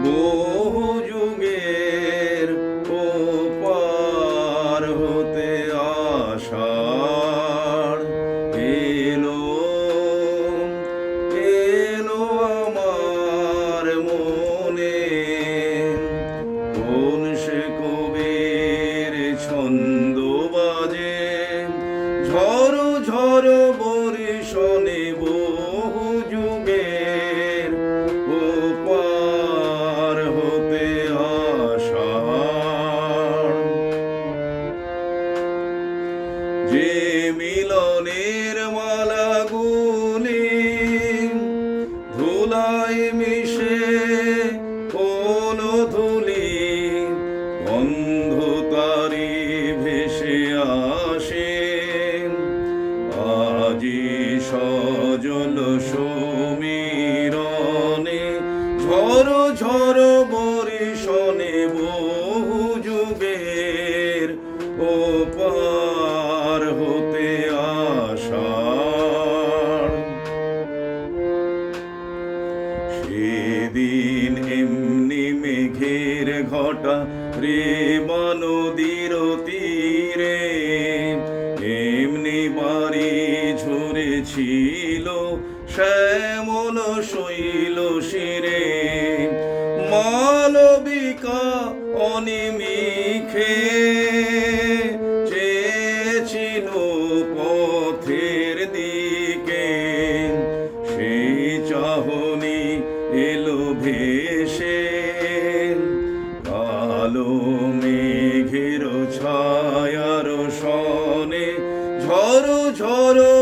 বহু যুগের ওপার হতে আষাঢ় এলো, এলো আমার মনে। কোন সে কবির ছন্দ বাজে, ঝড়ো ঝড়ো বরিশনে বহু যুগের ওপার হতে আষাঢ়। যে মিলনের মালাগুলি ধুলায় মিশে হলো ধুলি, গন্ধ তারি ভেসে আসে। আজি সজল সমীরণে, ঝড়ো ঝড়ো বরিশনে বহু যুগের ওপার হতে আষাঢ়। সেদিন এমনি মেঘের ঘটা রেবা নদীর তীরে, এমনি বাড়ি ঝরেছিল শ্যামল শৈল শিরে। মালবিকা অনিমিখে চেয়েছিল পথের দিকে, সেই চাহনি এলো ভেসে। কালো মেঘের ছায়ার সনে, ঝড়ো ঝড়ো